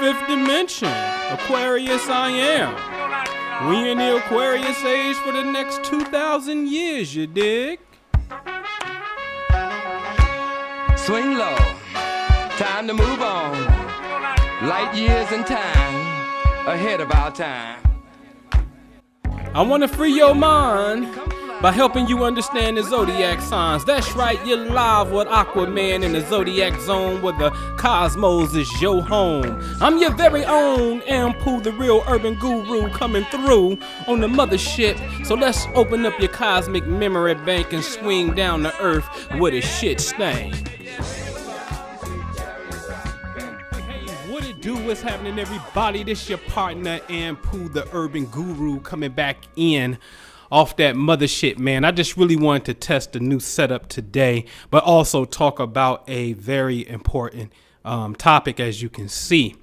fifth dimension. Aquarius I am. We in the Aquarius age for the next 2,000 years, you dig? Swing low, time to move on. Light years in time, ahead of our time. I want to free your mind by helping you understand the zodiac signs. That's right, you're live with Aquaman in the zodiac zone where the cosmos is your home. I'm your very own Anpu, the real urban guru, coming through on the mothership. So let's open up your cosmic memory bank and swing down to earth where the shit stain. What's happening, everybody? This your partner Anpu, the urban guru, coming back in off that mothership, man. I just really wanted to test a new setup today, but also talk about a very important topic, as you can see.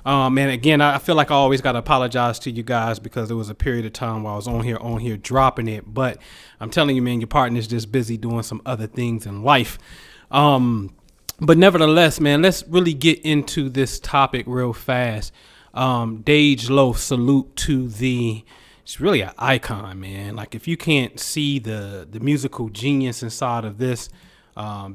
And again, I feel like I always got to apologize to you guys because there was a period of time while I was on here dropping it. But I'm telling you, man, your partner's just busy doing some other things in life. But nevertheless, man, let's really get into this topic real fast. Dej Loaf, salute to it's really an icon, man. Like, if you can't see the musical genius inside of this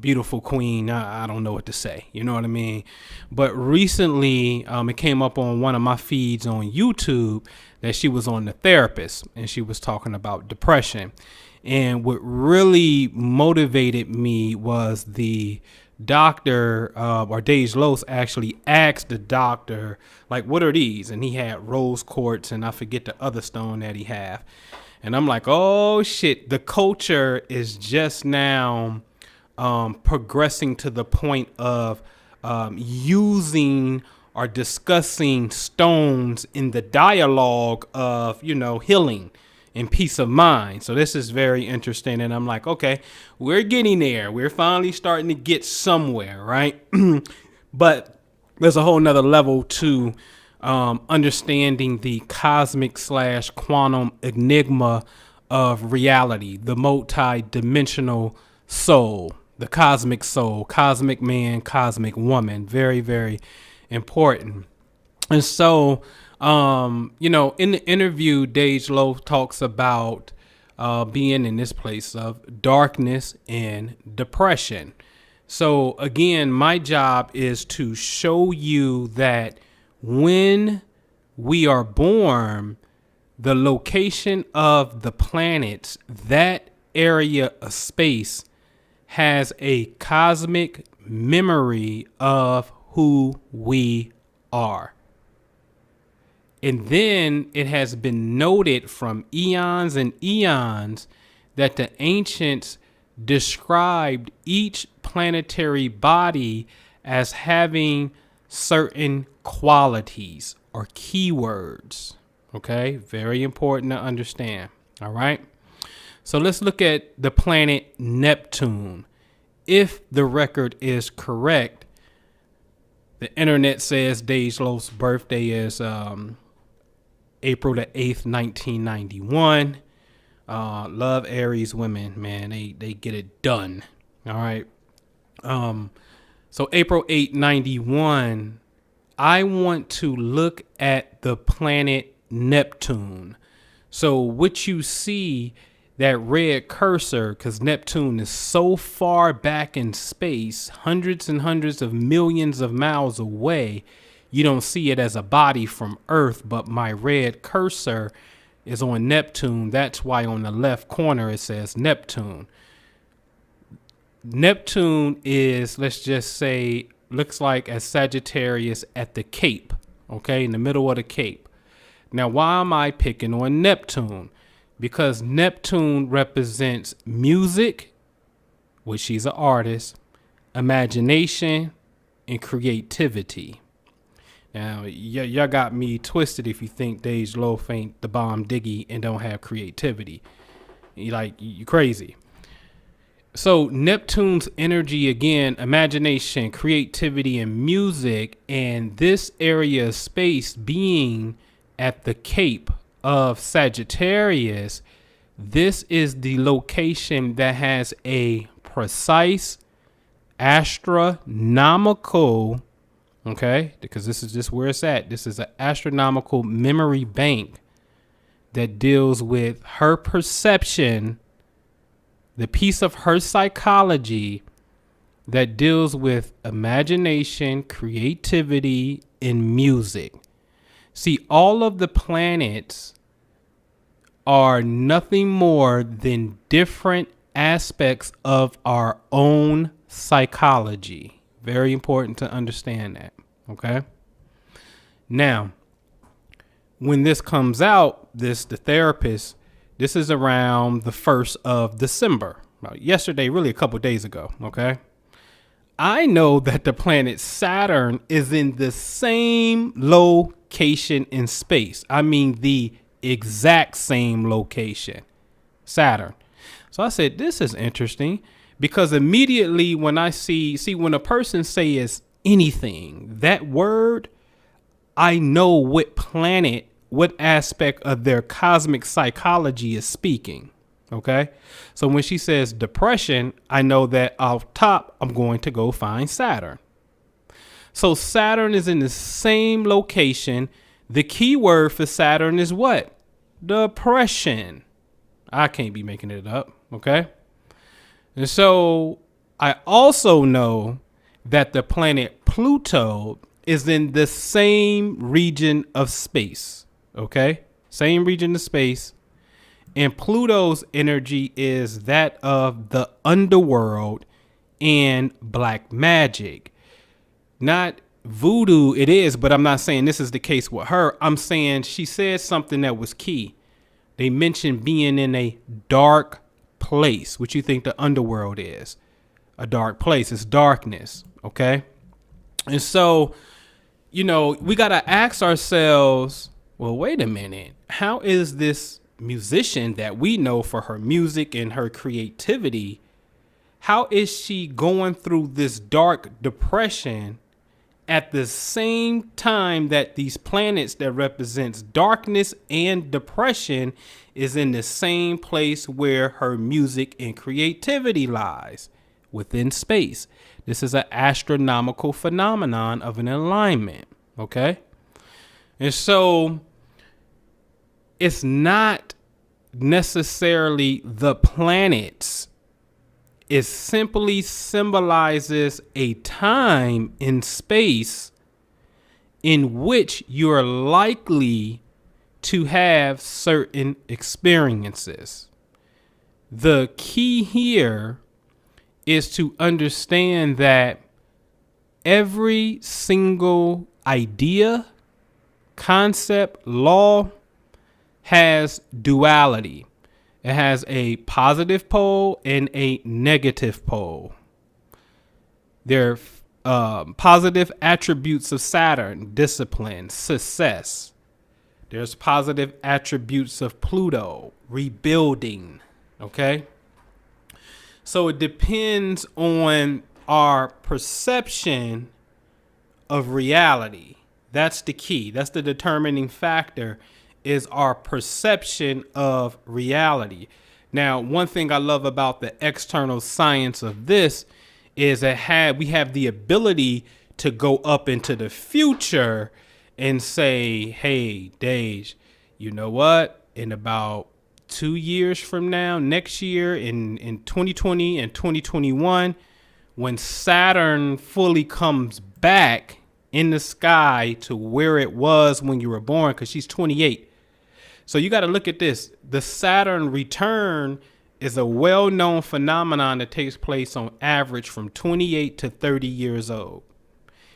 beautiful queen, I don't know what to say. You know what I mean? But recently, it came up on one of my feeds on YouTube that she was on The Therapist, and she was talking about depression. And what really motivated me was the doctor, or Dej Loaf, actually asked the doctor, like, what are these? And he had rose quartz, and I forget the other stone that he had. And I'm like, oh shit, the culture is just now progressing to the point of using or discussing stones in the dialogue of, healing and peace of mind. So this is very interesting. And I'm like, okay, we're getting there. We're finally starting to get somewhere, right? But there's a whole nother level to understanding the cosmic / quantum enigma of reality, the multi-dimensional soul, the cosmic soul, cosmic man, cosmic woman. Very, very important. And so, in the interview, Dej Loaf talks about being in this place of darkness and depression. So again, my job is to show you that when we are born, the location of the planets, that area of space, has a cosmic memory of who we are. And then it has been noted from eons and eons that the ancients described each planetary body as having certain qualities or keywords. Okay, very important to understand. All right. So let's look at the planet Neptune. If the record is correct, the internet says Dej Loaf's birthday is April the 8th, 1991. Love Aries women, man. They get it done. All right. So April 8th, 91, I want to look at the planet Neptune. So what you see, that red cursor, because Neptune is so far back in space, hundreds and hundreds of millions of miles away, you don't see it as a body from Earth, but my red cursor is on Neptune. That's why on the left corner it says Neptune. Neptune is, let's just say, looks like a Sagittarius at the Cape, okay, in the middle of the Cape. Now, why am I picking on Neptune? Because Neptune represents music, which she's an artist, imagination, and creativity. Now, y'all got me twisted if you think Dej Loaf ain't the bomb diggy and don't have creativity. You crazy. So Neptune's energy, again, imagination, creativity, and music, and this area of space being at the Cape of Sagittarius, this is the location that has a precise astronomical Okay, because this is just where it's at. This is an astronomical memory bank that deals with her perception, the piece of her psychology that deals with imagination, creativity, and music. See, all of the planets are nothing more than different aspects of our own psychology. Very important to understand that. Okay. Now, when this comes out, the therapist, this is around the 1st of December, yesterday, really a couple days ago. Okay. I know that the planet Saturn is in the same location in space. I mean, the exact same location, Saturn. So I said, this is interesting, because immediately when I see when a person says anything, that word, I know what planet, what aspect of their cosmic psychology is speaking. Okay. So when she says depression, I know that off top, I'm going to go find Saturn. So Saturn is in the same location. The key word for Saturn is what? Depression. I can't be making it up. Okay. And so I also know that the planet Pluto is in the same region of space. Okay. Same region of space. And Pluto's energy is that of the underworld and black magic. Not voodoo, it is, but I'm not saying this is the case with her. I'm saying she said something that was key. They mentioned being in a dark place. What you think the underworld is? A dark place. It's darkness. Okay. And so, we got to ask ourselves, well, wait a minute. How is this musician that we know for her music and her creativity, how is she going through this dark depression at the same time that these planets that represents darkness and depression is in the same place where her music and creativity lies, within space? This is an astronomical phenomenon of an alignment. Okay. And so it's not necessarily the planets. It simply symbolizes a time in space in which you're likely to have certain experiences. The key here is to understand that every single idea, concept, law has duality. It has a positive pole and a negative pole. There are positive attributes of Saturn: discipline, success. There's positive attributes of Pluto: rebuilding. Okay. So it depends on our perception of reality. That's the key. That's the determining factor, is our perception of reality. Now, one thing I love about the external science of this is that we have the ability to go up into the future and say, hey, Dej, you know what? In about 2 years from now, next year in 2020 and 2021, when Saturn fully comes back in the sky to where it was when you were born, because she's 28. So you got to look at this. The Saturn return is a well-known phenomenon that takes place on average from 28 to 30 years old.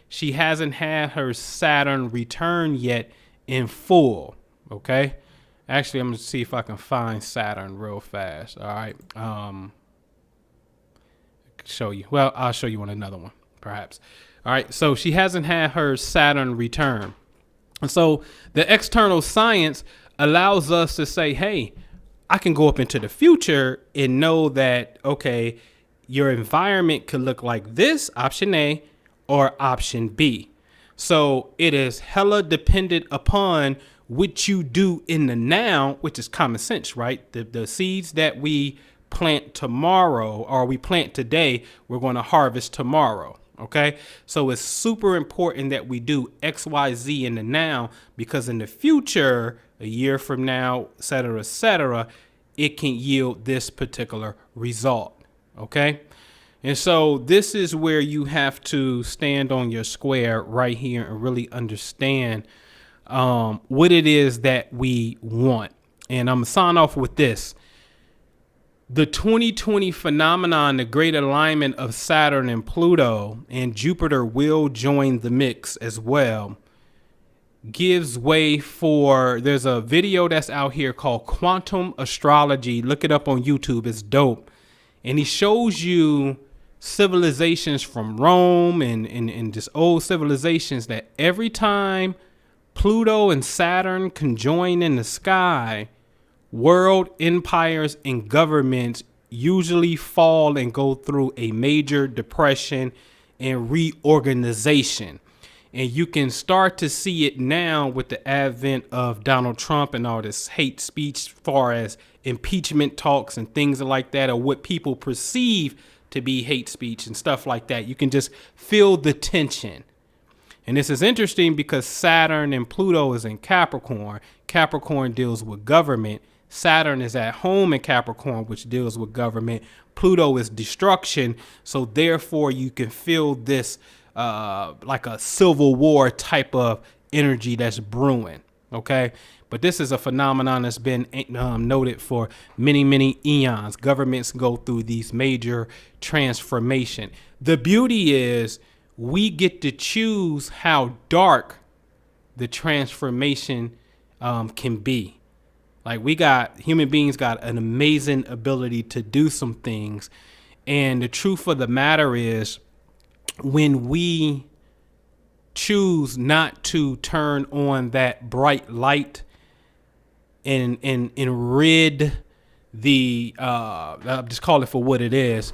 She hasn't had her Saturn return yet in full. Okay. Actually, I'm going to see if I can find Saturn real fast. All right. Show you. Well, I'll show you on another one, perhaps. All right. So she hasn't had her Saturn return. And so the external science allows us to say, hey, I can go up into the future and know that, okay, your environment could look like this, option A, or option B. So it is hella dependent upon what you do in the now, which is common sense, right? The seeds that we plant tomorrow or we plant today, we're going to harvest tomorrow. Okay, so it's super important that we do X, Y, Z in the now, because in the future, a year from now, et cetera, it can yield this particular result. Okay, and so this is where you have to stand on your square right here and really understand what it is that we want. And I'm gonna sign off with this. The 2020 phenomenon, the great alignment of Saturn and Pluto, and Jupiter will join the mix as well, gives way for, there's a video that's out here called Quantum Astrology. Look it up on YouTube. It's dope. And he shows you civilizations from Rome and just old civilizations, that every time Pluto and Saturn conjoin in the sky, world empires and governments usually fall and go through a major depression and reorganization. And you can start to see it now with the advent of Donald Trump and all this hate speech, as far as impeachment talks and things like that, or what people perceive to be hate speech and stuff like that. You can just feel the tension. And this is interesting because Saturn and Pluto is in Capricorn. Capricorn deals with government. Saturn is at home in Capricorn, which deals with government. Pluto is destruction. So therefore, you can feel this like a civil war type of energy that's brewing. Okay. But this is a phenomenon that's been noted for many, many eons. Governments go through these major transformation. The beauty is we get to choose how dark the transformation can be. Like, human beings got an amazing ability to do some things. And the truth of the matter is, when we choose not to turn on that bright light and rid the, I'll just call it for what it is.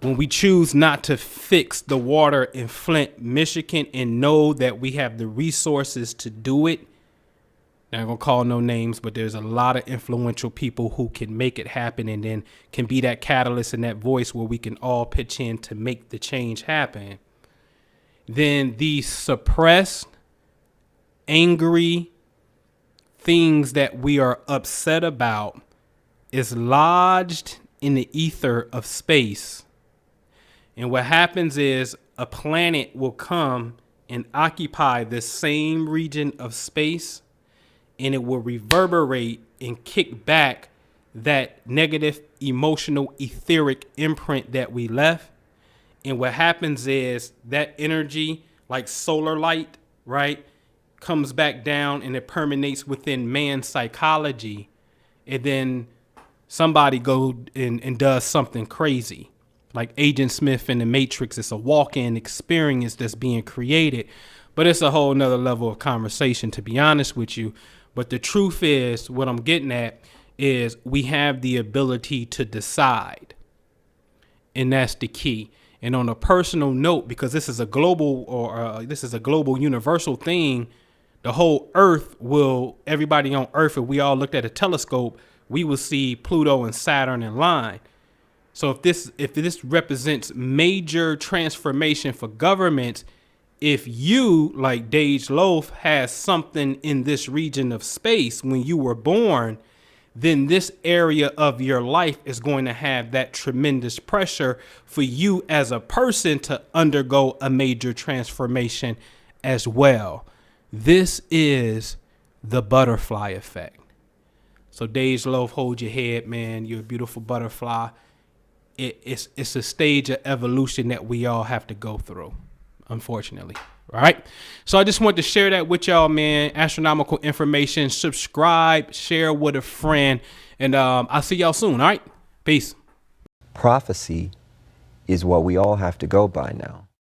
When we choose not to fix the water in Flint, Michigan, and know that we have the resources to do it, not gonna call no names, but there's a lot of influential people who can make it happen, and then can be that catalyst and that voice where we can all pitch in to make the change happen. Then these suppressed, angry things that we are upset about is lodged in the ether of space. And what happens is a planet will come and occupy this same region of space, and it will reverberate and kick back that negative emotional etheric imprint that we left. And what happens is that energy, like solar light, right, comes back down and it permeates within man's psychology. And then somebody goes and does something crazy. Like Agent Smith in the Matrix, it's a walk-in experience that's being created. But it's a whole nother level of conversation, to be honest with you. But the truth is, what I'm getting at is we have the ability to decide. And that's the key. And on a personal note, because this is a global universal thing, the whole earth everybody on earth, if we all looked at a telescope, we will see Pluto and Saturn in line. So if this represents major transformation for governments, if you, like Dej Loaf, has something in this region of space when you were born, then this area of your life is going to have that tremendous pressure for you as a person to undergo a major transformation as well. This is the butterfly effect. So Dej Loaf, hold your head, man. You're a beautiful butterfly. It's a stage of evolution that we all have to go through, unfortunately. All right. So I just want to share that with y'all, man. Astronomical information. Subscribe, share with a friend, and I'll see y'all soon. All right. Peace. Prophecy is what we all have to go by now.